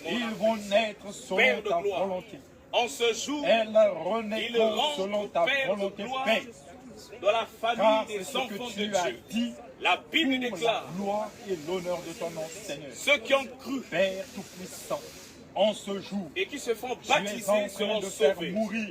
Ils vont naître selon ta volonté. En ce jour, elles ils renaîtront rendent selon ta Père de volonté, gloire Père. dans la Car famille c'est des ce enfants que de tu as Dieu. dit La Bible pour déclare, la gloire et l'honneur de ton nom, Seigneur. ceux qui ont cru Père Tout-Puissant, en ce jour, et qui se font tu es en baptiser train seront de faire sauvés. mourir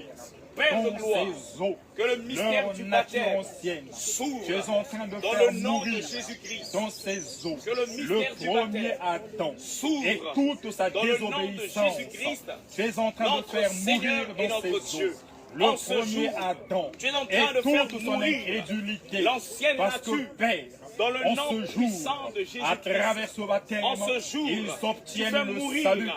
Père de dans gloire, ces eaux que le mystère leur du nature baptême ancienne. s'ouvre Tu es en train de dans faire le nom de mourir Jésus-Christ. dans ces eaux Que le mystère du premier baptême Adam s'ouvre et toute sa dans le nom de désobéissance. Jésus-Christ, Tu es en train de notre faire Seigneur mourir et dans notre ces Dieu. eaux le En ce premier jour, Adam tu es en et train de faire toute son mourir incrédulité. l'ancienne Parce nature que Père, dans le en nom ce puissant jour, de Jésus-Christ. à travers ce baptême, En ce jour, ils tu obtiennent fais le mourir, salut.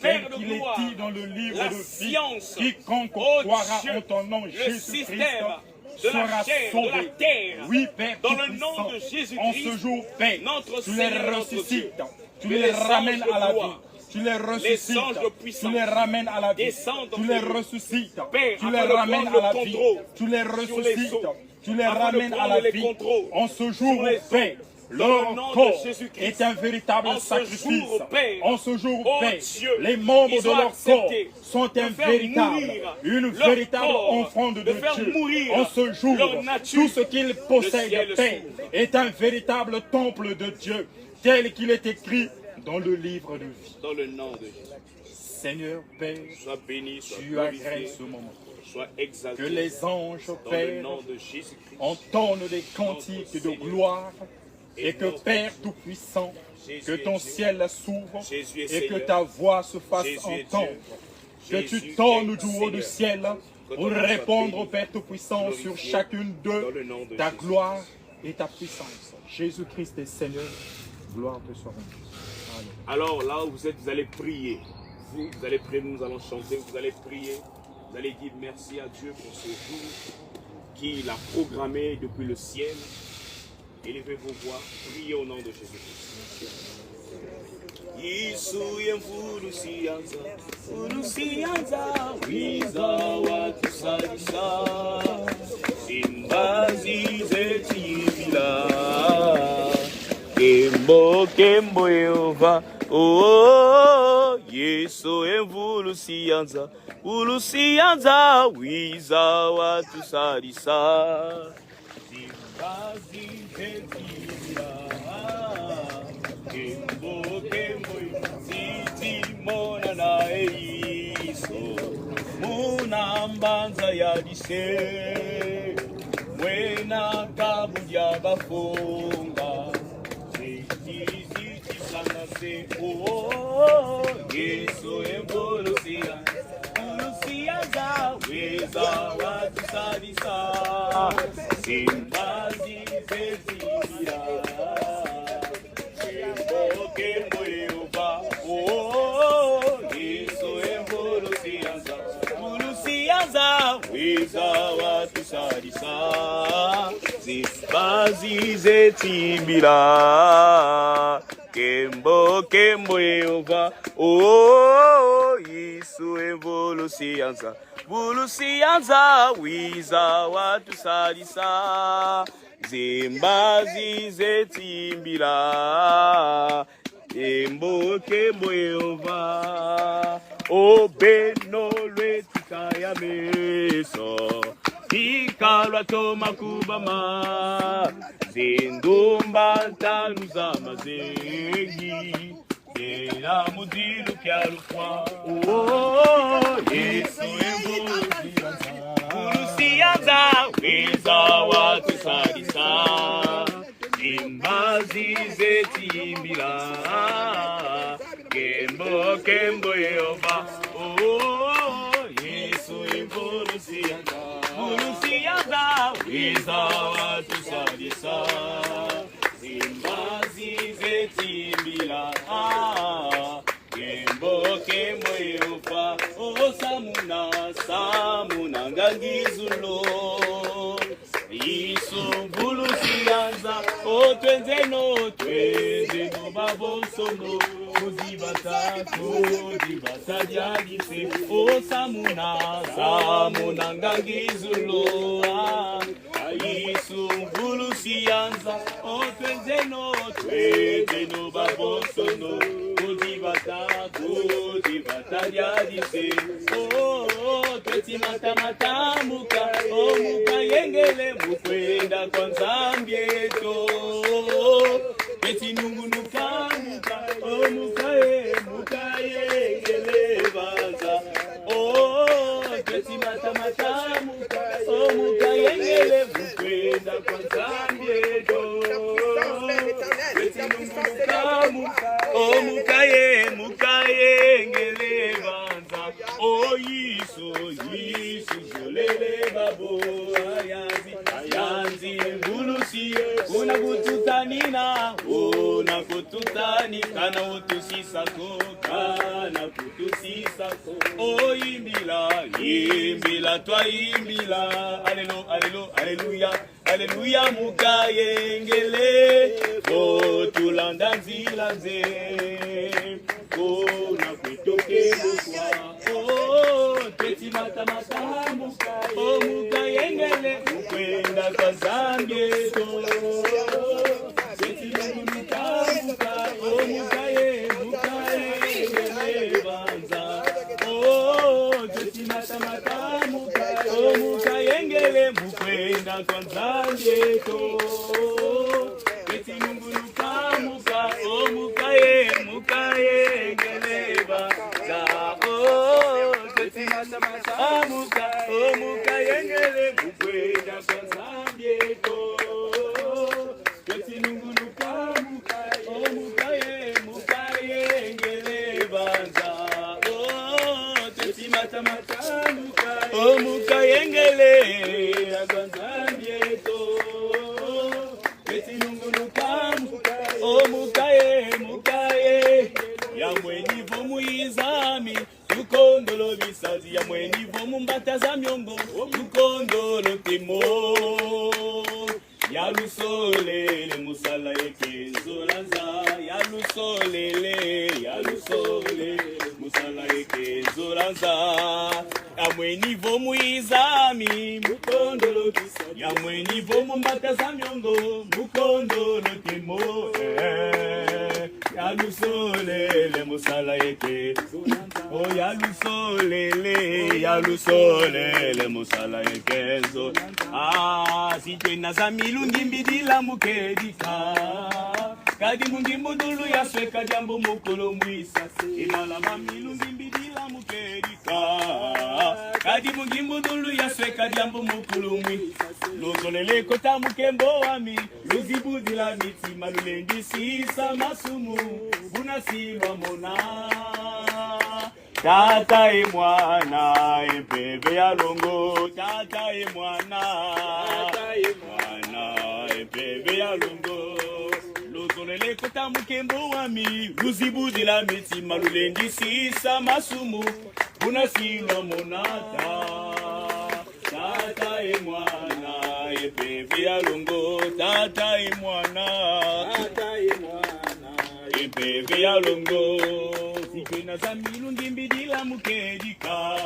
Père Tel de qu'il est gloire, dit dans le livre la de vie, science, quiconque oh croira Dieu, en ton nom, le Jésus-Christ, système de la sera chair, de la sauvé. terre, Oui, Père dans le Tout-Puissant, nom de Jésus-Christ, en ce jour, Père, notre tu les Seigneur, notre ressuscites, Dieu, tu que les les ramènes anges de à la vie. gloire, Tu les ressuscites, anges de puissance tu les ramènes à la vie, descendent tu les entre eux. ressuscites, Père, tu les afin de ramènes prendre à le la vie, contrôle tu les sur les ressuscites, eaux, tu les afin de ramènes à prendre la les vie. contrôles En ce jour, sur les eaux, Père, dans le leur nom de corps Jésus-Christ. est un véritable En ce sacrifice. jour, Père, En ce jour, oh Père, Dieu, les membres ils de ont leur corps accepté sont de un faire véritable, mourir une leur véritable corps, offrande de de faire Dieu. mourir En ce jour, leur nature. tout ce qu'ils Le possèdent, ciel Père, s'ouvre. est un véritable temple de Dieu, tel qu'il est écrit dans le livre de vie. Dans le nom de Jésus. Seigneur, Père, Sois béni, sois tu agrées glorifié, ce moment. sois exalté. Que les anges, dans le Père, nom de Jésus-Christ. entendent des cantiques de gloire et que Père Tout-Puissant, que ton ciel s'ouvre Jésus est et que Seigneur. ta voix se fasse Jésus est entendre. Dieu. Que Jésus tu tournes est du haut du Seigneur. ciel Que pour ton nom soit répondre béni, au Père Tout-Puissant sur glorifié chacune dans le d'eux nom de ta Jésus. gloire et ta puissance. Jésus-Christ est Seigneur, gloire te soit rendue. Amen. Alors là où vous êtes, vous allez prier. Vous allez prier, nous allons chanter, vous allez prier. Vous allez dire merci à Dieu pour ce jour qu'il a programmé depuis le ciel. Élevez vos voix, priez au nom de Jésus-Christ. Isuye mvulu siyanza wiza watusalisa simbazi zetimila kembo kembo Yehova oh Yesu emvulu siyanza wiza watusalisa simbazi zetimila kembo kembo sitimona na eiso muna mbanza yadise mwena kabudya bafunga sitisana se oh Yesu embolusia ulusiaza weza watusalisa simbazi zetimila kembo Yehova oh Yesu embolusiaza wiza watusalisa zimbazi zetimbila kembo Yehova oh Yesu embolusiaza wiza watusalisa zimbazi zetimbila kembo Yehova obeno lwetika meso ikalwa tomakubama zindumba ntanu z'amazengi era mudilu kyalukwa oh Yesu embulusiaza wiza watusalisa imbazi zetimbila kembo Yehova oh Yesu embulusiaza wiza watusalisa imbazi zetimbila kembo Yehova oh samuna ngangizulo isumbulusianza o twenze no babosono uzibata dialise o samuna ngangizulo isumbulusianza o twenze no eteno babosono, kudibata diadise, tweti matamata muka, muka yengele mukwenda kwa nzambi eto, tweti nungunuka muka, muka yengele baza, tweti matamata muka, muka yengele mukwenda kwa nzambi eto, tweti nungunuka muka, muka yengele baza, Yisu, jolele babo, ayanzi mbulusi, unakututanina, kana utusisako, imbila, twaimbila, aleluya, mukayengele, tulanda nzilanze, nakwitoke tweti matamata muka, muka yengele, mukwenda kwa nzambi eto, tweti nungunuka muka, muka yengele banza, tweti matamata muka, muka yengele, mukwenda kwa nzambi eto, tweti nungunuka muka, muka yengele banza, muka yengele, mukwenda kwa nzambi eto, tweti nungunuka muka, muka yengele banza, tweti matamata muka, muka yengele kwa nzambi eto, tweti nungunuka muka, muka ya mweni vomu izami, tukondolo bisazi ya mweni vomu mbataza myongo, tukondolo temo ya lusolele musala ekenzo lanza, ya lusolele musala ekenzo lanza, ya mweni vomu izami, mukondolo bisazi ya mweni vomu mbataza myongo, mukondolo temo ya lusolele musala eke, ya lusolele musala ekenzo, sitwena za milungi mbidila mukedika, kadi mungi mudulu ya sweka jambo mukolo mwisase, imalaba milungi mbidila mukedika, kadi mungi mudulu ya sweka jambo mukolo mwisase, lozolele kota mukembo wami, luzibudila mitima lulendisisa masumu, bunasilwa mona, tata e mwana empebe ya longo, tata e mwana empebe ya longo, lozolele kota mukembo wami, luzibudila mitima lulendisisa masumu, bunasilwa mona, tata e mwana empebe ya longo, tata e mwana empebe ya longo, sikwena za milungi mbidila mukedika,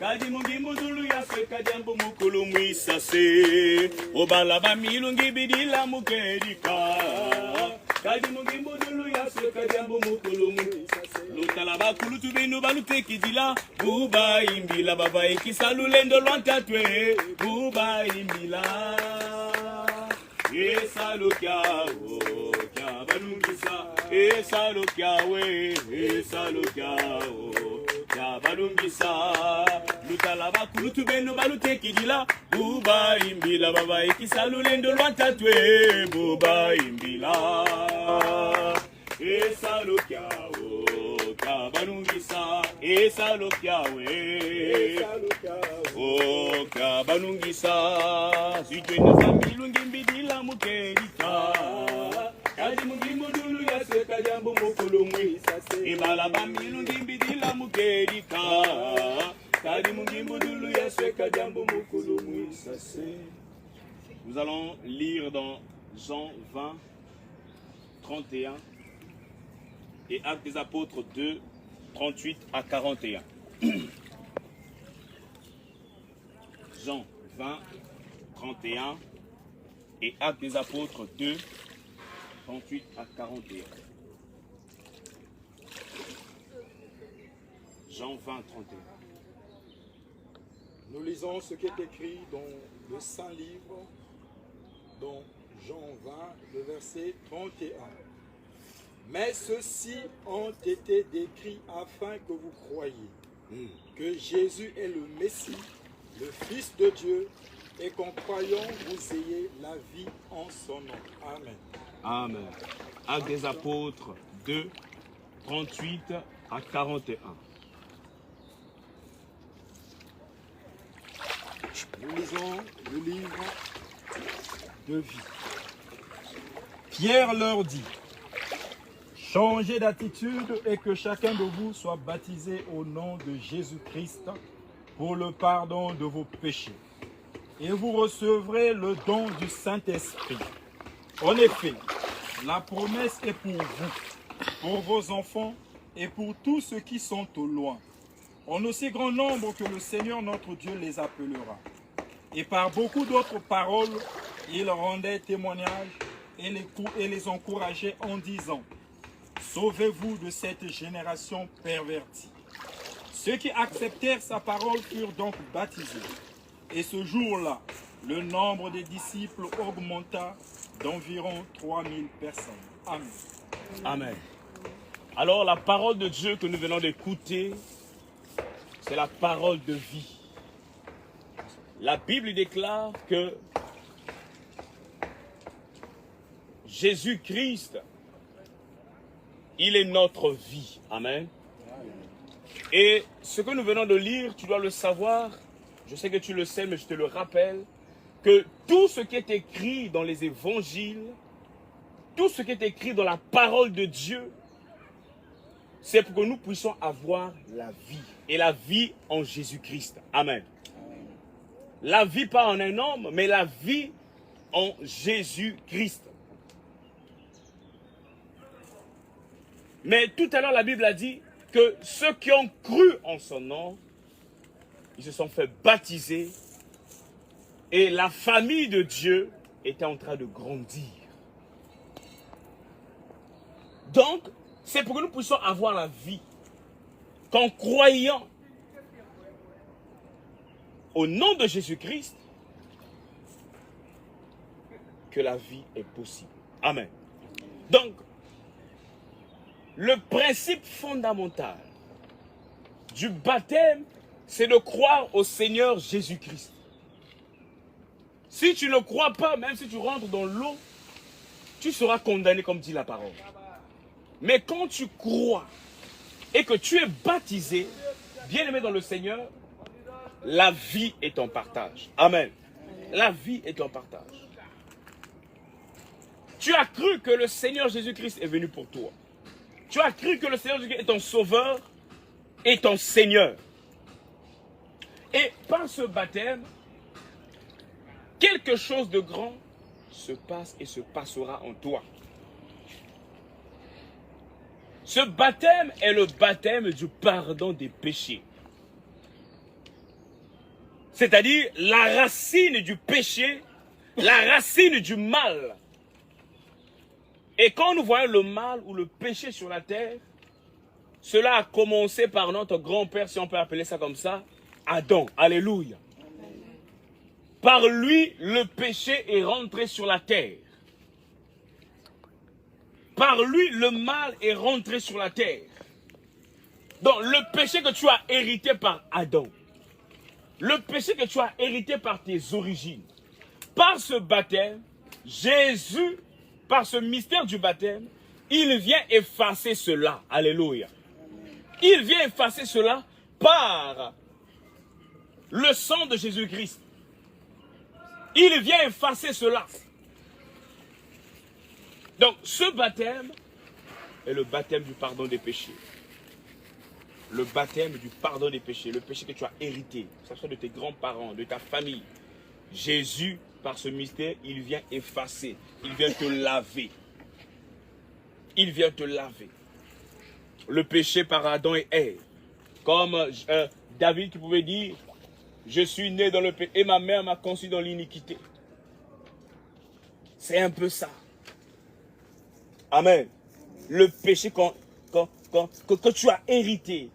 kadi mungi mudulu ya sweka jambo mukulu mwisase, obalaba milungi mbidila mukedika, kadi mungi mudulu ya sweka jambo mukulu mwisase, lutalaba kulutu benu balutekidila, buba imbila baba ekisa lulendo lwantatwe, buba imbila esalo kyao kyabalungisa, esalo kyawe, esalo kyao kyabalungisa, lutalaba kulutu benu balutekidila, buba imbila baba ekisa lulendo lwantatwe, buba imbila esalo kyao kabalungisa, esalo kyawe kabalungisa, sitwena za milungi mbidila mukedika, kadi mungi mudulu ya sweka jambo mukulu mwisase, ibalaba milungi mbidila mukedika, kadi mungi mudulu ya sweka jambo mukulu mwisase. Nous allons lire dans Jean 20, 31 et Actes des Apôtres 2, 38 à 41. Jean 20, 31 et Actes des Apôtres 2, 38 à 41. Jean 20, 31. Nous lisons ce qui est écrit dans le Saint Livre, dans Jean 20, le verset 31. Mais ceux-ci ont été décrits afin que vous croyiez que Jésus est le Messie, le Fils de Dieu, et qu'en croyant, vous ayez la vie en son nom. Amen. Amen. Actes des Apôtres 2, 38 à 41. Nous lisons le livre de vie. Pierre leur dit: changez d'attitude et que chacun de vous soit baptisé au nom de Jésus-Christ pour le pardon de vos péchés. Et vous recevrez le don du Saint-Esprit. En effet, la promesse est pour vous, pour vos enfants et pour tous ceux qui sont au loin, en aussi grand nombre que le Seigneur notre Dieu les appellera. Et par beaucoup d'autres paroles, il rendait témoignage et les encourageait en disant: sauvez-vous de cette génération pervertie. Ceux qui acceptèrent sa parole furent donc baptisés. Et ce jour-là, le nombre des disciples augmenta d'environ 3000 personnes. Amen. Amen. Alors la parole de Dieu que nous venons d'écouter, c'est la parole de vie. La Bible déclare que Jésus-Christ, il est notre vie. Amen. Et ce que nous venons de lire, tu dois le savoir, je sais que tu le sais, mais je te le rappelle, que tout ce qui est écrit dans les évangiles, tout ce qui est écrit dans la parole de Dieu, c'est pour que nous puissions avoir la vie. Et la vie en Jésus-Christ. Amen. La vie pas en un homme, mais la vie en Jésus-Christ. Mais tout à l'heure, la Bible a dit que ceux qui ont cru en son nom, ils se sont fait baptiser et la famille de Dieu était en train de grandir. Donc, c'est pour que nous puissions avoir la vie. Qu'en croyant au nom de Jésus-Christ, que la vie est possible. Amen. Donc, le principe fondamental du baptême, c'est de croire au Seigneur Jésus-Christ. Si tu ne crois pas, même si tu rentres dans l'eau, tu seras condamné comme dit la parole. Mais quand tu crois et que tu es baptisé, bien-aimé dans le Seigneur, la vie est en partage. Amen. La vie est en partage. Tu as cru que le Seigneur Jésus-Christ est venu pour toi. Tu as cru que le Seigneur Jésus-Christ est ton sauveur et ton Seigneur. Et par ce baptême, quelque chose de grand se passe et se passera en toi. Ce baptême est le baptême du pardon des péchés. C'est-à-dire la racine du péché, la racine du mal. Et quand nous voyons le mal ou le péché sur la terre, cela a commencé par notre grand-père, si on peut appeler ça comme ça, Adam. Alléluia. Par lui, le péché est rentré sur la terre. Par lui, le mal est rentré sur la terre. Donc, le péché que tu as hérité par Adam, le péché que tu as hérité par tes origines, par ce baptême, Jésus, par ce mystère du baptême, il vient effacer cela. Alléluia. Il vient effacer cela par le sang de Jésus-Christ. Il vient effacer cela. Donc, ce baptême est le baptême du pardon des péchés. Le baptême du pardon des péchés, le péché que tu as hérité, que ce soit de tes grands-parents, de ta famille. Jésus, par ce mystère, il vient effacer, il vient te laver. Il vient te laver. Le péché par Adam et Ève. Comme David qui pouvait dire, je suis né dans le péché et ma mère m'a conçu dans l'iniquité. C'est un peu ça. Amen. Le péché que tu as hérité.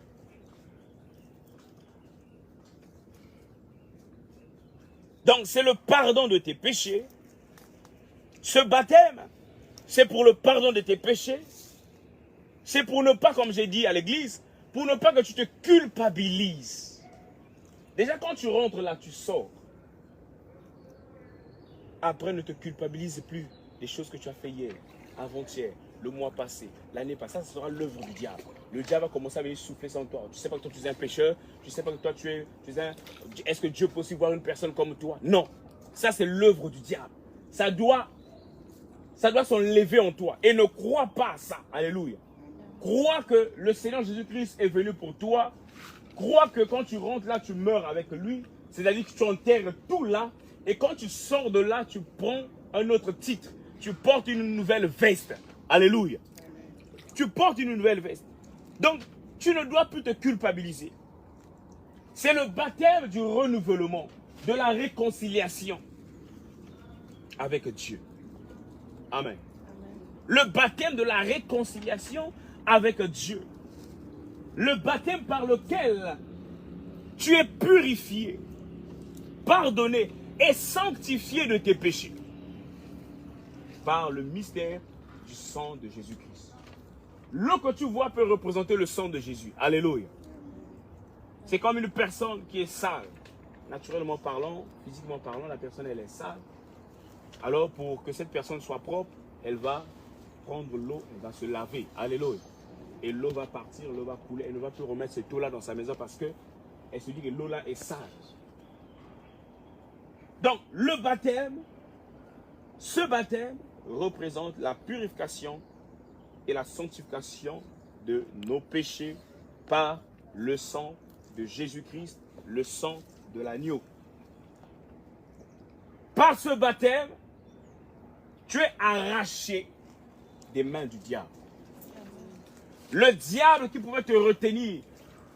Donc, c'est le pardon de tes péchés. Ce baptême, c'est pour le pardon de tes péchés. C'est pour ne pas, comme j'ai dit à l'église, pour ne pas que tu te culpabilises. Déjà, quand tu rentres là, tu sors. Après, ne te culpabilise plus des choses que tu as fait hier, avant-hier, le mois passé, l'année passée. Ça sera l'œuvre du diable. Le diable va commencer à venir souffler sans toi. Tu ne sais pas que toi tu es un pécheur. Tu ne sais pas que toi tu es un... Est-ce que Dieu peut aussi voir une personne comme toi? Non. Ça, c'est l'œuvre du diable. Ça doit s'enlever en toi. Et ne crois pas à ça. Alléluia. Crois que le Seigneur Jésus-Christ est venu pour toi. Crois que quand tu rentres là, tu meurs avec lui. C'est-à-dire que tu enterres tout là. Et quand tu sors de là, tu prends un autre titre. Tu portes une nouvelle veste. Alléluia. Tu portes une nouvelle veste. Donc, tu ne dois plus te culpabiliser. C'est le baptême du renouvellement, de la réconciliation avec Dieu. Amen. Le baptême de la réconciliation avec Dieu. Le baptême par lequel tu es purifié, pardonné et sanctifié de tes péchés. Par le mystère du sang de Jésus-Christ. L'eau que tu vois peut représenter le sang de Jésus. Alléluia. C'est comme une personne qui est sale. Naturellement parlant, physiquement parlant, la personne elle est sale. Alors pour que cette personne soit propre, elle va prendre l'eau, elle va se laver. Alléluia. Et l'eau va partir, l'eau va couler. Elle ne va plus remettre cette eau-là dans sa maison parce qu'elle se dit que l'eau-là est sale. Donc le baptême, ce baptême représente la purification et la sanctification de nos péchés par le sang de Jésus-Christ, le sang de l'agneau. Par ce baptême, tu es arraché des mains du diable. Le diable qui pouvait te retenir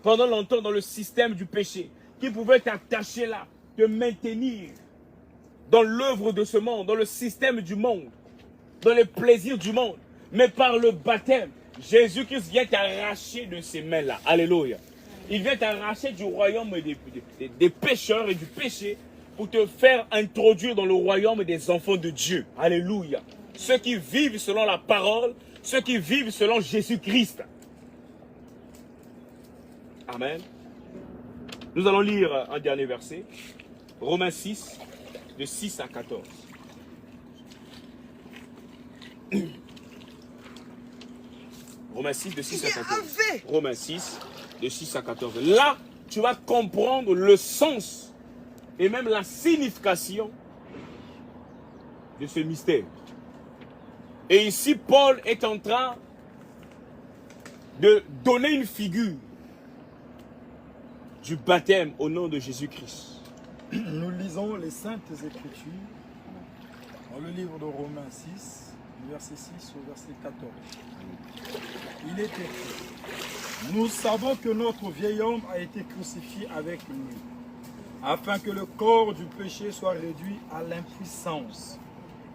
pendant longtemps dans le système du péché, qui pouvait t'attacher là, te maintenir dans l'œuvre de ce monde, dans le système du monde, dans les plaisirs du monde. Mais par le baptême, Jésus-Christ vient t'arracher de ces mains-là. Alléluia. Il vient t'arracher du royaume des pécheurs et du péché pour te faire introduire dans le royaume des enfants de Dieu. Alléluia. Ceux qui vivent selon la parole, ceux qui vivent selon Jésus-Christ. Amen. Nous allons lire un dernier verset. Romains 6, de 6 à 14. Romains 6, de 6 à 14. Romains 6, de 6 à 14. Là, tu vas comprendre le sens et même la signification de ce mystère. Et ici, Paul est en train de donner une figure du baptême au nom de Jésus-Christ. Nous lisons les Saintes Écritures dans le livre de Romains 6, du verset 6 au verset 14. Il est écrit: nous savons que notre vieil homme a été crucifié avec lui, afin que le corps du péché soit réduit à l'impuissance,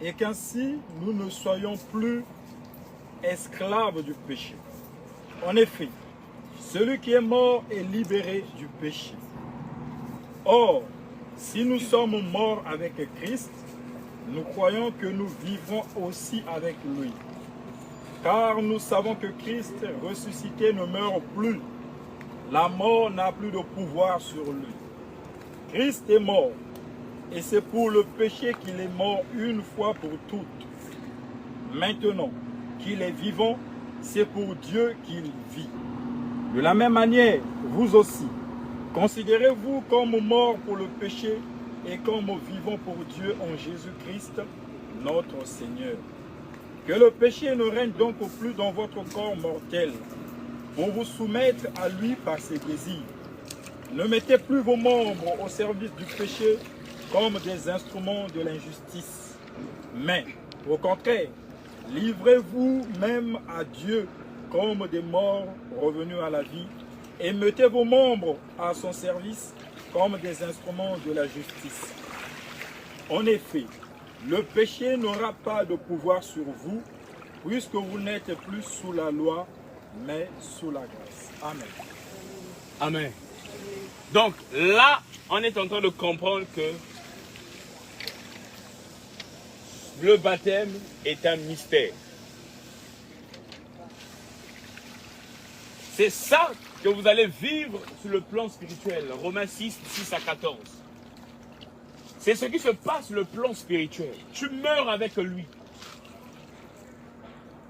et qu'ainsi nous ne soyons plus esclaves du péché. En effet, celui qui est mort est libéré du péché. Or, si nous sommes morts avec Christ, nous croyons que nous vivrons aussi avec lui. Car nous savons que Christ ressuscité ne meurt plus. La mort n'a plus de pouvoir sur lui. Christ est mort, et c'est pour le péché qu'il est mort une fois pour toutes. Maintenant qu'il est vivant, c'est pour Dieu qu'il vit. De la même manière, vous aussi, considérez-vous comme morts pour le péché et comme vivants pour Dieu en Jésus-Christ, notre Seigneur. Que le péché ne règne donc plus dans votre corps mortel, pour vous soumettre à lui par ses désirs. Ne mettez plus vos membres au service du péché comme des instruments de l'injustice. Mais, au contraire, livrez-vous même à Dieu comme des morts revenus à la vie, et mettez vos membres à son service comme des instruments de la justice. En effet, le péché n'aura pas de pouvoir sur vous, puisque vous n'êtes plus sous la loi, mais sous la grâce. Amen. Amen. Donc là, on est en train de comprendre que le baptême est un mystère. C'est ça que vous allez vivre sur le plan spirituel. Romains 6, 6 à 14. C'est ce qui se passe sur le plan spirituel. Tu meurs avec lui.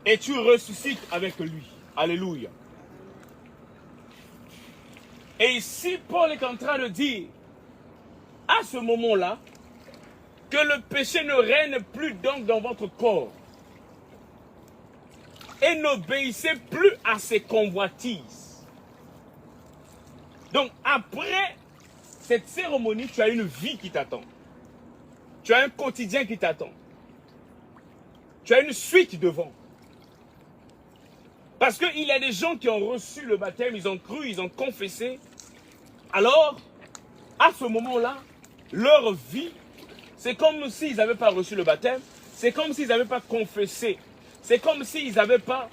Et tu ressuscites avec lui. Alléluia. Et ici, Paul est en train de dire, à ce moment-là, que le péché ne règne plus donc dans votre corps. Et n'obéissez plus à ses convoitises. Donc, après cette cérémonie, tu as une vie qui t'attend. Tu as un quotidien qui t'attend. Tu as une suite devant. Parce qu'il y a des gens qui ont reçu le baptême, ils ont cru, ils ont confessé. Alors, à ce moment-là, leur vie, c'est comme s'ils n'avaient pas reçu le baptême, c'est comme s'ils n'avaient pas confessé, c'est comme s'ils n'avaient pas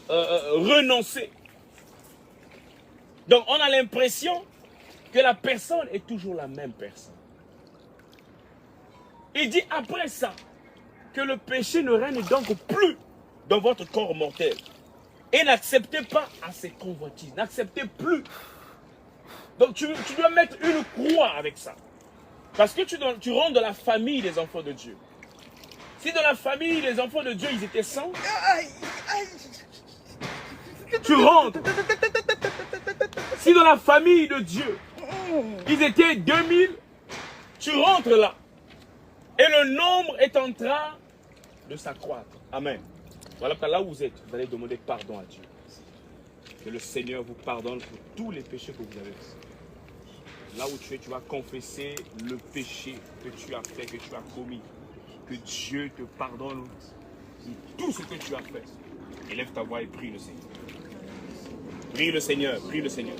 renoncé. Donc, on a l'impression que la personne est toujours la même personne. Il dit après ça, que le péché ne règne donc plus dans votre corps mortel. Et n'acceptez pas à ses convoitises. N'acceptez plus. Donc tu dois mettre une croix avec ça. Parce que tu rentres dans la famille des enfants de Dieu. Si dans la famille des enfants de Dieu, ils étaient 100, tu rentres. Si dans la famille de Dieu, ils étaient 2000, tu rentres là. Et le nombre est en train de s'accroître. Amen. Voilà, là où vous êtes, vous allez demander pardon à Dieu. Que le Seigneur vous pardonne pour tous les péchés que vous avez fait. Là où tu es, tu vas confesser le péché que tu as fait, que tu as commis. Que Dieu te pardonne pour tout ce que tu as fait. Élève ta voix et prie le Seigneur. Prie le Seigneur, prie le Seigneur.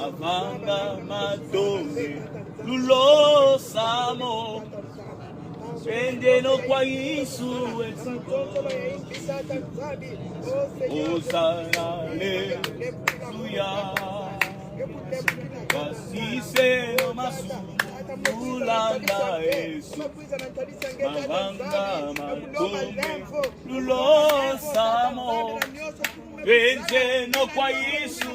Avanga matombe lulo samo pende no kwa Yesu Osana Hallelujah Kasise no masu mulanda Yesu Avanga matombe lulo samo pende no kwa Yesu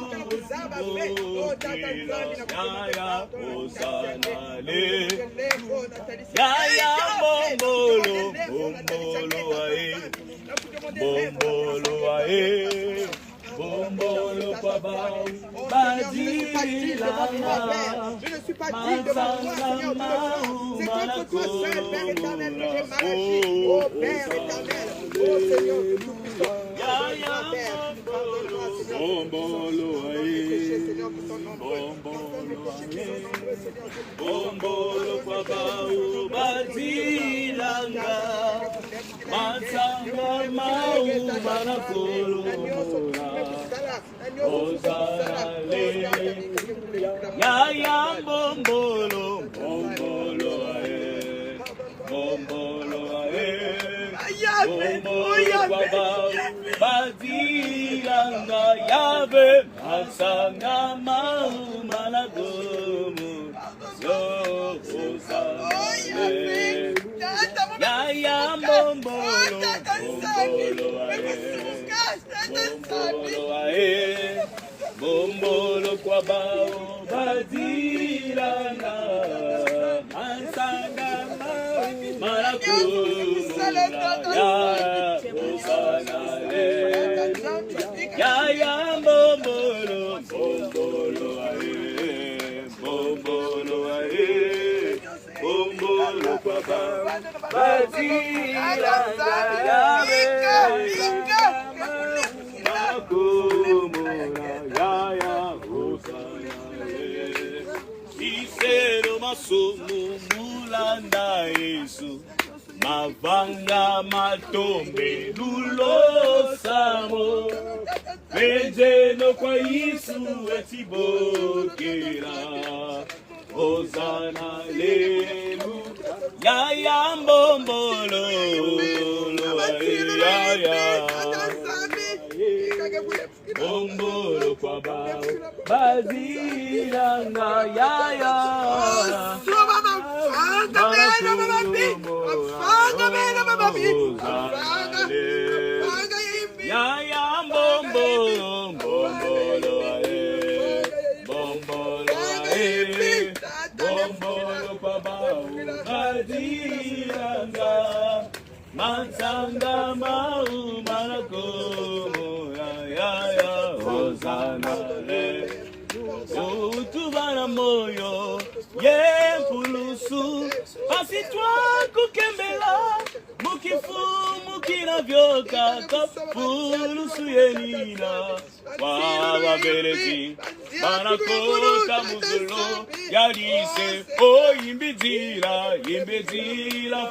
Yaya Osana le Yaya bombolo bombolo ae bombolo ae bombolo papa badila je ne suis pas digne de ma voix, Seigneur Dieu. C'est contre toi seul, Père éternel, que j'ai marché. Oh Père éternel, oh Seigneur de tout-puissant, pardonne-moi, Père, pardonne-moi, Seigneur. bombolo ae bombolo papa badilanga matsanga mau manakolo Osale Yaya bombolo bombolo ae bombolo ae bombolo baba badilanga yabe matsanga mau managomu yo Osale Yaya bombolo bombolo ae bombolo kwa bao badilanga ansanga marakumula ya osanale Yaya bombolo bombolo ae bombolo ae bombolo kwa bao badilanga Isero masumu mulanda Yesu Mavanga matombe lulo samo Pejeno kwa Yesu etibokera. Hosanna, Alleluia. Ya ya mbombolo. Ya ya. Bombolo kwa bao. Baziranga ya ya. Ya ya bombolo, bombolo ae, bombolo ae, bombolo kwa bao, baziranga, mansanga mau marakomo, ya, Hosanna le, utubana moyo, ye pulusu, basi toi kukembela, mukifu mukina vyoka, kapulusu yenina, wawa belezi, manakota muzulo, yadise, oh imbizila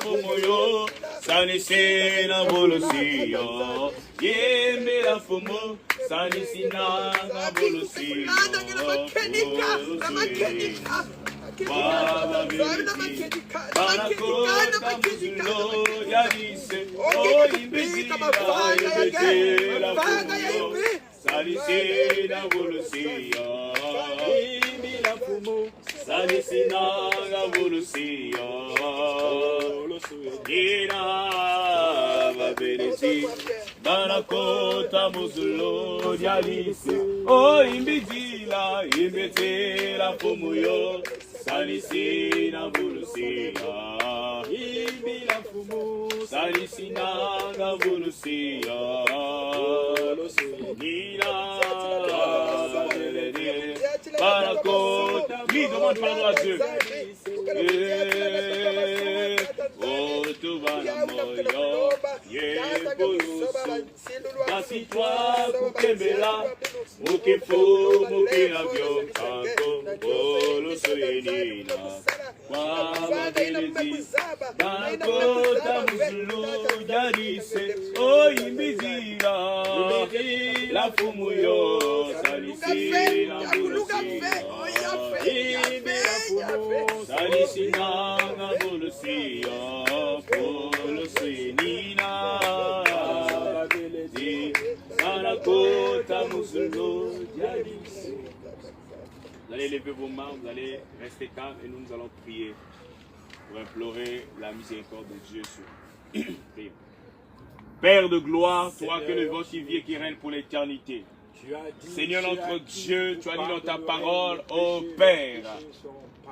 fumoyo, sanise na volusiyo, yembe la fumo, sanisi na volusiyo, Baba belezi, manakota muzulo, yadise, oh imbizila fumoyo, sanise na volusiyo, Salisina Gavulusia, Dina Babelisi, Banakota Muzulo, Yalisi, oh imbitila Fumuyo, Salisina Gavulusia, Salisina Gavulusia, Dina Babelisi, Banakota, lui demande pardon à Dieu. Oh, tout va la moyo, assis-toi, Kukembela, Mukifo, Mukinavio, Kako, Bolo Soyenina, Waba Belezi, Banakota Muzulu, Yarise, oh, Imbizila, La Fumuyo, Salisi, La Bulusia, Salisina, La Bulusia, Bolo Soyenina, Banakota Muzulu, Yarise. Vous allez lever vos mains, vous allez rester calme et nous allons prier pour implorer la miséricorde de Dieu sur nous. Père de gloire, toi que le vent qui vit et qui règne pour l'éternité. Seigneur notre Dieu, tu as dit dans ta parole, ô Père,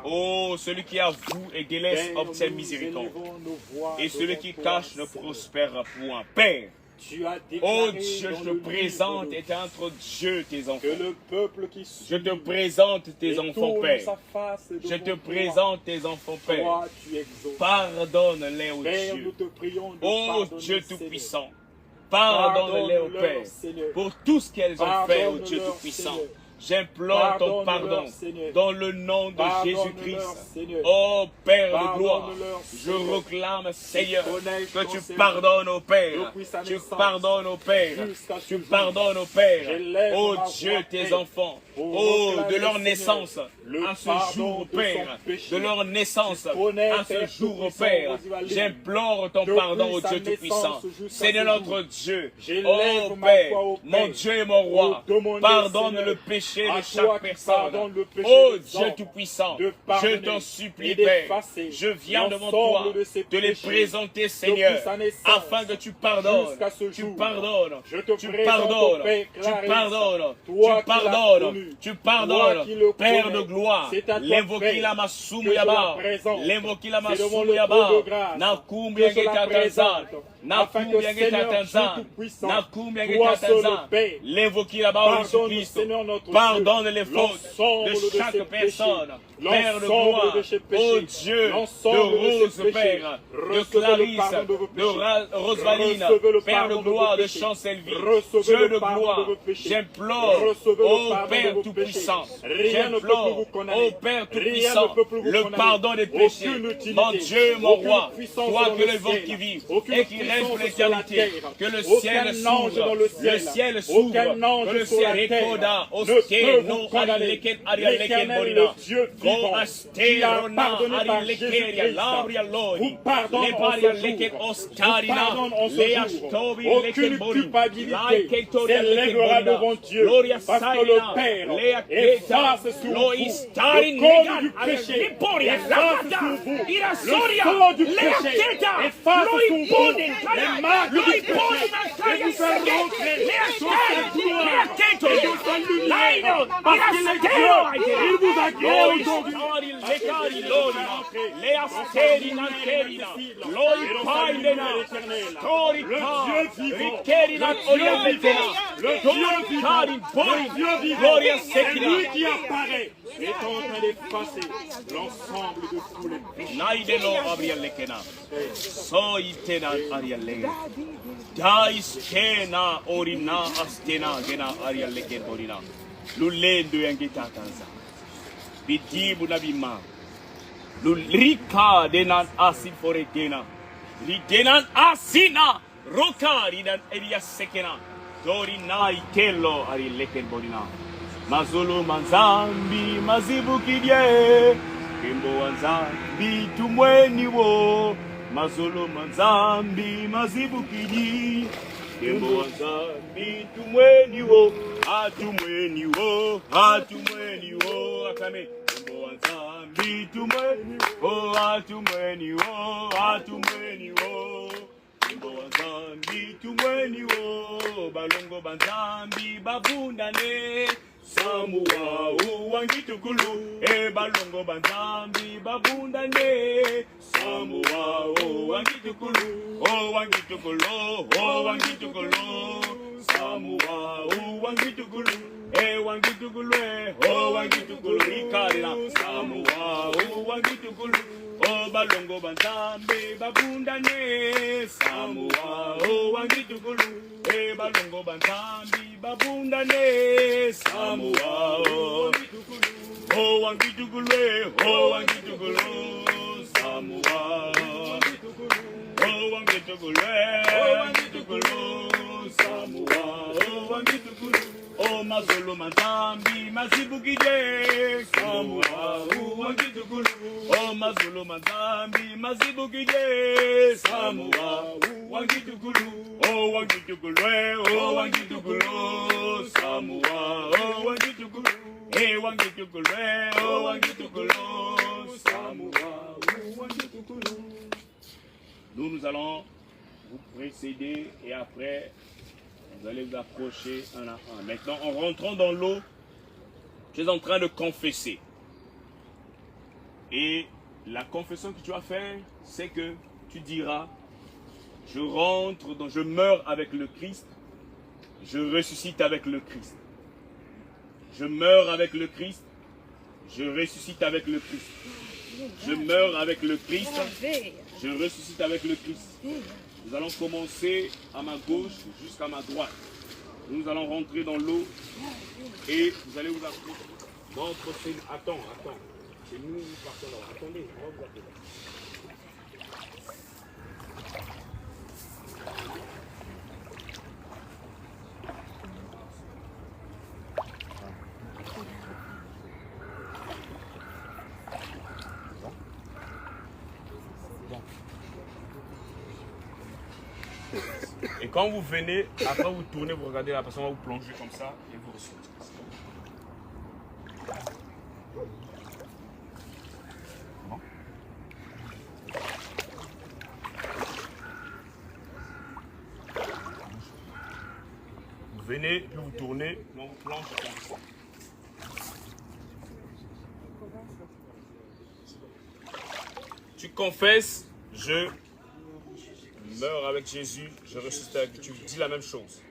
ô celui qui avoue et délaisse obtient miséricorde, et celui qui cache ne prospérera point. Père, oh Dieu, je te présente et entre Dieu tes enfants. Je te présente tes enfants, Père. Je te présente tes enfants, Père. Pardonne-les, oh Dieu. Oh Dieu Tout-Puissant. Pardonne-les, oh Père, pour tout ce qu'elles ont fait, oh Dieu Tout-Puissant. J'implore ton pardon dans le nom de Jésus-Christ. Oh Père de gloire, je réclame, Seigneur, que tu pardonnes au Père. Tu pardonnes au Père. Tu pardonnes au Père. Oh Dieu, tes enfants. Oh, de leur naissance à ce jour, au Père. De leur naissance à ce jour, au Père. J'implore ton pardon, oh Dieu Tout-Puissant. Seigneur notre Dieu. Oh Père, mon Dieu et mon roi. Pardonne le péché de chaque personne. Oh Dieu Tout-Puissant, je t'en supplie, Père. Je viens devant toi te les présenter, Seigneur, afin que tu pardonnes. Tu pardonnes. Tu pardonnes. Tu pardonnes. Tu pardonnes. Tu pardonnes. Père de gloire, l'invoquer la masumu yaba. L'invoquer la masumu yaba. Nakum yagetatanza. Nakum yagetatanza. Nakum yagetatanza. L'invoquer là-bas, Jésus-Christ. pardonne les fautes de chaque personne. Père de gloire, oh Dieu, de Rose, Père, de Clarisse, de Rosaline, Père de gloire, de Chancelvie, Dieu de gloire, j'implore, oh Père Tout-Puissant, j'implore, oh Père Tout-Puissant, le pardon des péchés. Mon Dieu, mon roi, toi que le vent qui vit et qui règne pour l'éternité, que le ciel s'ouvre, le ciel s'ouvre, que le ciel récorda, Oskeno, Arileken, Arialeken, Borina, Go Asterona, Arilekeria, Labria Lodi, Leparia Leken, Oscarina, Lea Stovi, Leken Borina, Laiketoria Leken Borina, Gloria Saina, Lea Keta, Lois Tarin, Negan, Arileporia, Lapata, Irasoria, Lea Keta, Loi Bonin, Loi Bonin, Lea Keto, Laino, Irastero, il vous a guéri aujourd'hui. Lea Sterina, Kerina, Loi Paidena, Storika, Rikerina, Orientena, le Dieu vivant, Gloria Sekina, lui qui apparaît, est en train d'effacer l'ensemble de tous les péchés. Naidelo Abrialekena, Soitena Arialega, Daiskena Orina Astena Gena Arialeken Orina, Lulendo Yangita Kanza, Bidibu Nabima, Lulrika Denan Asin Foregena, Ridenan Asina, Roka Ridan Eria Sekena, Dorina Ikelo Arialeken Borina. Mazolo manzambi mazibukidye Kimbo wanzambi tumweni wo Mazolo manzambi mazibukidye Kimbo wanzambi tumweni wo Atumweni wo Atumweni wo Akame Kimbo wanzambi tumweni wo Atumweni wo Atumweni wo Kimbo wanzambi tumweni wo Balongo banzambi babundane Samuwa uwangitukulu balongo banzambi babundane Samuwa uwangitukulu wangitukulo Samuwa uwangitukulu wangitukulo wangitukulo ikalila Samuwa uwangitukulu balongo banzambi babundane Samuwa uwangitukulu balongo banzambi babundane Samuwa wangitukulwe wangitukulo Samuwa wangitukulo Samuwa wangitukulo mazolo manzambi mazibukide Samuwa wangitukulo mazolo manzambi mazibukide Samuwa wangitukulo wangitukulwe wangitukulo Samuwa wangitukulo wangitukulwe wangitukulo Samuwa wangitukulo. Nous allons vous précéder et après vous allez vous approcher un à un. Maintenant, en rentrant dans l'eau, tu es en train de confesser. Et la confession que tu vas faire, c'est que tu diras, je meurs avec le Christ, je ressuscite avec le Christ. Je meurs avec le Christ, je ressuscite avec le Christ. Je meurs avec le Christ, je ressuscite avec le Christ. Nous allons commencer à ma gauche jusqu'à ma droite. Nous allons rentrer dans l'eau et vous allez vous approcher. Attends. C'est nous, nous partons là. Attendez, on va vous appeler. Et quand vous venez, après vous tournez, vous regardez la personne, va vous plonger comme ça et vous ressortez. Bon. Vous venez, puis vous tournez, puis on vous plonge comme ça. Tu confesses, je meurs avec Jésus, je ressuscite avec lui. Tu dis la même chose.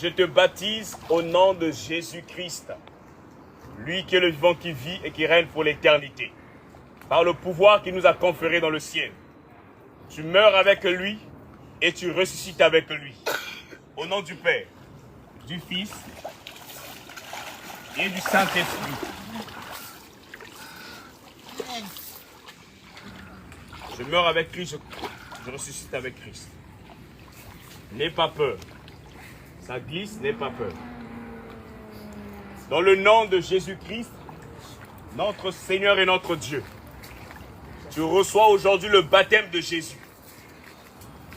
Je te baptise au nom de Jésus-Christ, lui qui est le vivant qui vit et qui règne pour l'éternité, par le pouvoir qu'il nous a conféré dans le ciel. Tu meurs avec lui et tu ressuscites avec lui. Au nom du Père, du Fils et du Saint-Esprit. Je meurs avec Christ, je ressuscite avec Christ. N'aie pas peur. Ça glisse, n'aie pas peur. Dans le nom de Jésus-Christ, notre Seigneur et notre Dieu, tu reçois aujourd'hui le baptême de Jésus.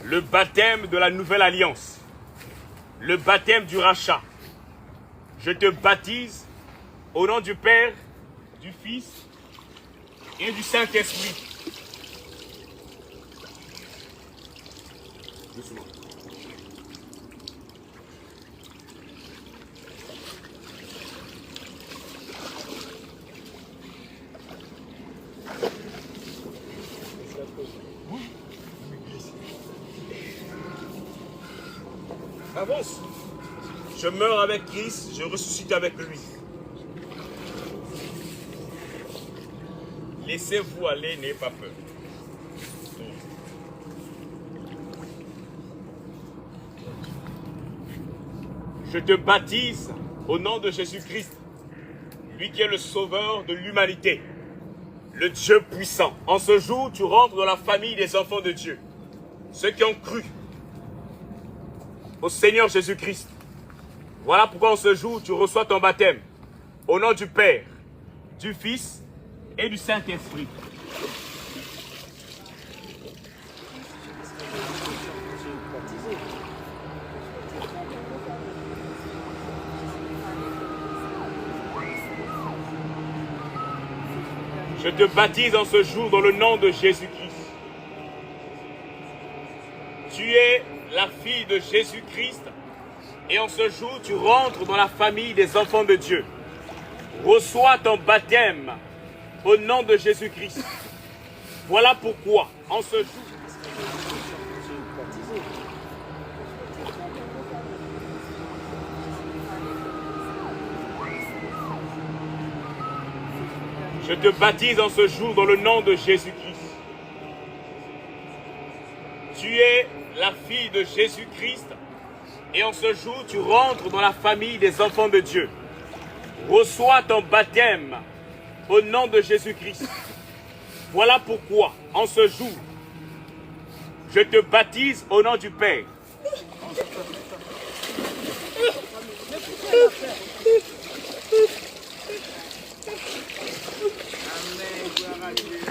Le baptême de la nouvelle alliance. Le baptême du rachat. Je te baptise au nom du Père, du Fils et du Saint-Esprit. Doucement. Avance. Je meurs avec Christ, je ressuscite avec lui. Laissez-vous aller, n'ayez pas peur. Je te baptise au nom de Jésus-Christ, lui qui est le sauveur de l'humanité, le Dieu puissant. En ce jour, tu rentres dans la famille des enfants de Dieu, ceux qui ont cru au Seigneur Jésus-Christ. Voilà pourquoi en ce jour, tu reçois ton baptême au nom du Père, du Fils et du Saint-Esprit. Je te baptise en ce jour dans le nom de Jésus-Christ. Tu es la fille de Jésus-Christ et en ce jour tu rentres dans la famille des enfants de Dieu. Reçois ton baptême au nom de Jésus-Christ. Voilà pourquoi en ce jour je te baptise en ce jour dans le nom de Jésus-Christ. Tu es la fille de Jésus-Christ et en ce jour tu rentres dans la famille des enfants de Dieu. Reçois ton baptême au nom de Jésus-Christ. Voilà pourquoi en ce jour je te baptise au nom du Père.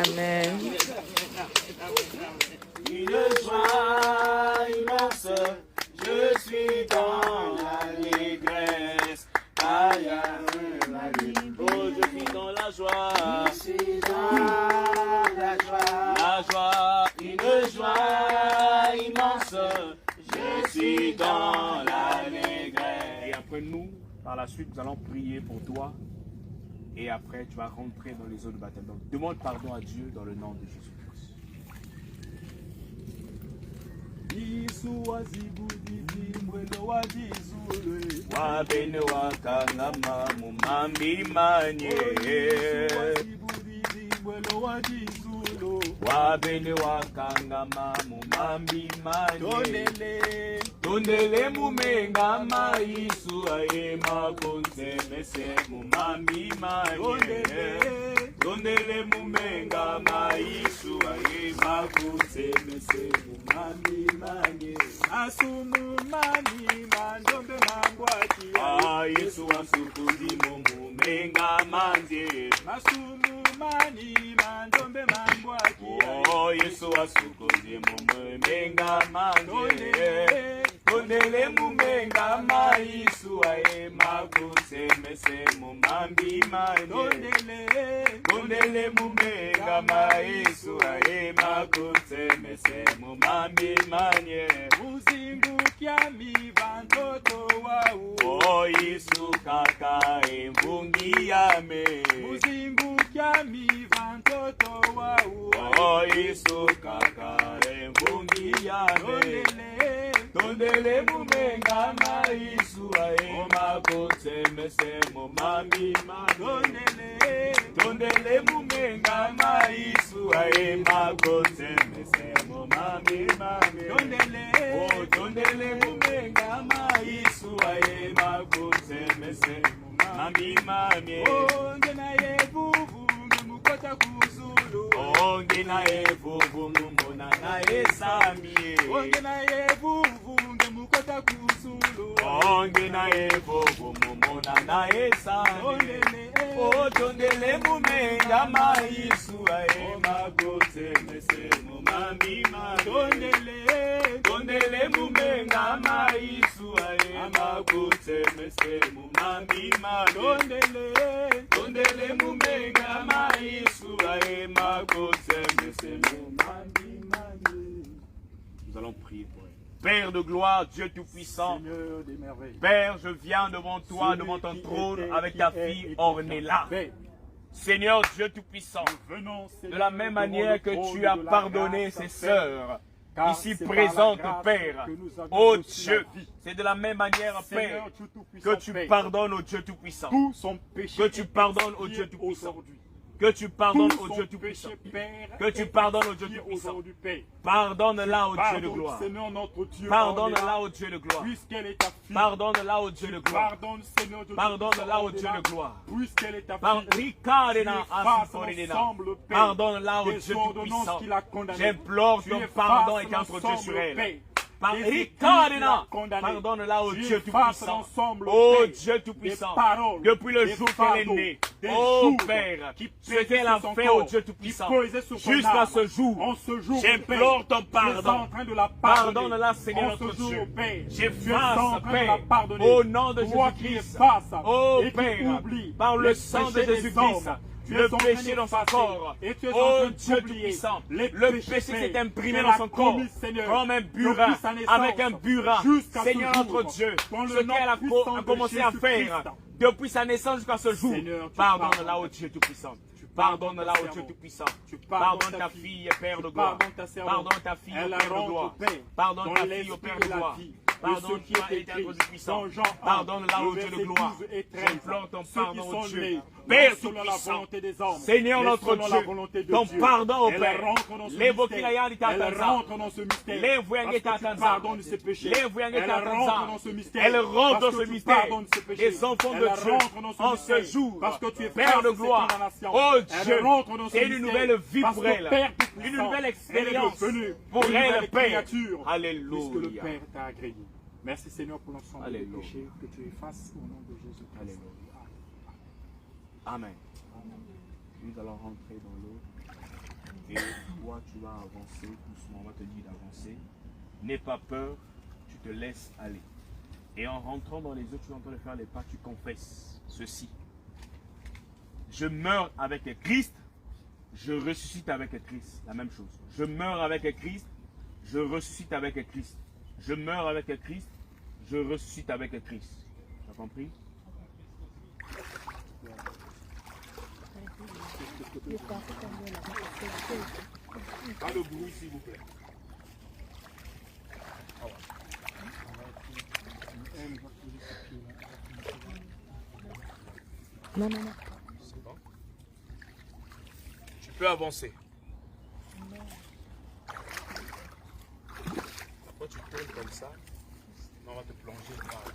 Amen. Une joie immense, je suis dans l'allégresse. Aïe, oh, je suis dans la joie. Je suis dans la joie. La joie, une joie immense, je suis dans l'allégresse. Et après nous, par la suite, nous allons prier pour toi. Et après, tu vas rentrer dans les eaux de baptême. Donc, demande pardon à Dieu dans le nom de Jésus-Christ. Wabene wakangama mumambi manye. Wabene wakangama mumambi manye. Tondele mumengama Yesu aema konsemese mumambi manye. Tondele mumengama Yesu aema konsemese mumambi manye. Asumumani mandombe mangwati. Yesu asukuzi mumumenga manje. Masumumani mandombe mangwati. Yesu asukuzi mumumenga manje. Tondele mumenga ma Yesu aema kusemese mumambi manje. Tondele mumenga ma Yesu aema kusemese mumambi manje. Uzingukia mivantoto wau. Yesu kaka emvungi yame. Uzingukia mivantoto wau. Yesu kaka emvungi yame. Tondele mumenga ma Yesu makotemesemo mamima tondele mumenga maisu ae makotemesemo mamima tondele mumenga maisu ae makotemesemo mamima ngena yevuvu ngemukota kuzulu ngena yevuvu ngumona nae samie ngena yevuvu ngemukota kuzulu ngena yevuvu ngumona nae samie tondele mumenga maisu ae makotemesemo mamima tondele mumenga maisu ae makotemesemo mamima tondele mumenga maisu ae makotemesemo mamima. Nous allons prier pour elle. Père de gloire, Dieu Tout-Puissant, Père, je viens devant toi, devant ton trône, avec ta fille Ornella. Seigneur Dieu Tout-Puissant, de la même manière que tu as pardonné ses sœurs, ici présentes, Père, ô Dieu, c'est de la même manière, Père, que tu pardonnes au Dieu Tout-Puissant, que tu pardonnes au Dieu Tout-Puissant, que tu pardonnes au Dieu Tout-Puissant, que tu pardonnes au Dieu Tout-Puissant. Pardonne-la au Dieu de gloire. Pardonne-la au Dieu de gloire. Pardonne-la au Dieu de gloire. Pardonne-la au Dieu de gloire. Pardonne-la au Dieu Tout-Puissant. J'implore ton pardon et qu'entre Dieu sur elle. Pardonne-la au Dieu Tout-Puissant. Oh Dieu Tout-Puissant, depuis le jour qu'elle est née, oh Père, ce qu'elle a fait au Dieu Tout-Puissant, jusqu'à ce jour, j'implore ton pardon. Pardonne-la, Seigneur notre Dieu. J'efface, Père, au nom de Jésus-Christ, oh Père, par le sang de Jésus-Christ, le péché dans son corps. Oh Dieu Tout-Puissant, le péché s'est imprimé dans son corps comme un burin, avec un burin. Seigneur notre Dieu, ce qu'elle a commencé à faire depuis sa naissance jusqu'à ce jour, pardonne-la au Dieu Tout-Puissant. Pardonne-la au Dieu Tout-Puissant. Pardonne ta fille, Père de gloire. Pardonne ta fille, Père de gloire. Pardonne ta fille, Père de gloire. Pardonne-toi, Éternel Tout-Puissant. Pardonne-la au Dieu de gloire. J'implore ton pardon au Dieu. Père Tout-Puissant, Seigneur notre Dieu, ton pardon au Père. L'évoquer la yandi tatanza. L'évoquer tatanza. L'évoquer tatanza. Elle rentre dans ce mystère. Les enfants de Dieu, en ce jour, Père de gloire, oh Dieu, c'est une nouvelle vie pour elle. Une nouvelle expérience pour elle, Père. Alléluia. Merci Seigneur pour l'ensemble des péchés que tu effaces au nom de Jésus. Alléluia. Amen. Nous allons rentrer dans l'eau. Et toi, tu vas avancer doucement. On va te dire d'avancer. N'aie pas peur, tu te laisses aller. Et en rentrant dans les eaux, tu es en train de faire les pas, tu confesses ceci. Je meurs avec Christ, je ressuscite avec Christ. La même chose. Je meurs avec Christ, je ressuscite avec Christ. Je meurs avec Christ, je ressuscite avec Christ. Tu as compris? Pas de bruit, s'il vous plaît. Non. C'est bon? Tu peux avancer. Quand tu tournes comme ça, on va te plonger par là.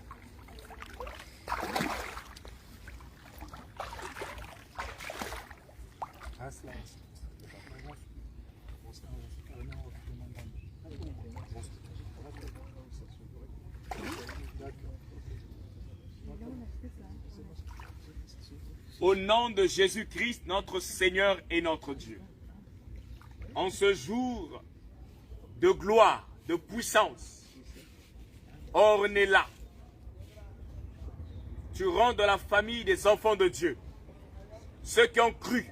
Au nom de Jésus-Christ, notre Seigneur et notre Dieu, en ce jour de gloire, de puissance, Ornella, tu rentres dans la famille des enfants de Dieu, ceux qui ont cru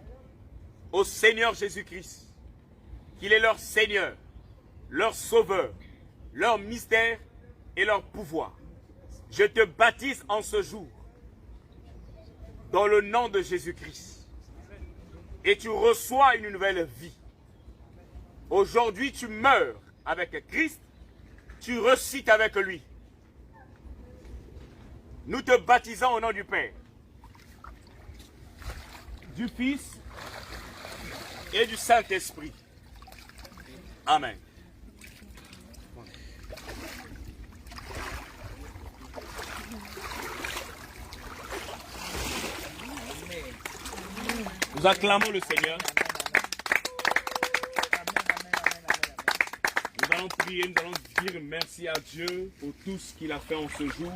au Seigneur Jésus-Christ, qu'il est leur Seigneur, leur Sauveur, leur mystère et leur pouvoir. Je te baptise en ce jour dans le nom de Jésus-Christ. Et tu reçois une nouvelle vie. Aujourd'hui, tu meurs avec Christ, tu ressuscites avec lui. Nous te baptisons au nom du Père, du Fils et du Saint-Esprit. Amen. Nous acclamons le Seigneur. Nous allons prier, nous allons dire merci à Dieu pour tout ce qu'il a fait en ce jour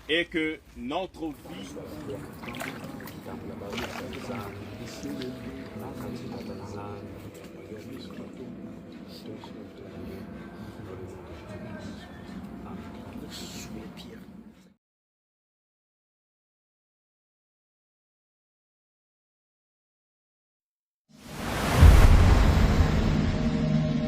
et que notre vie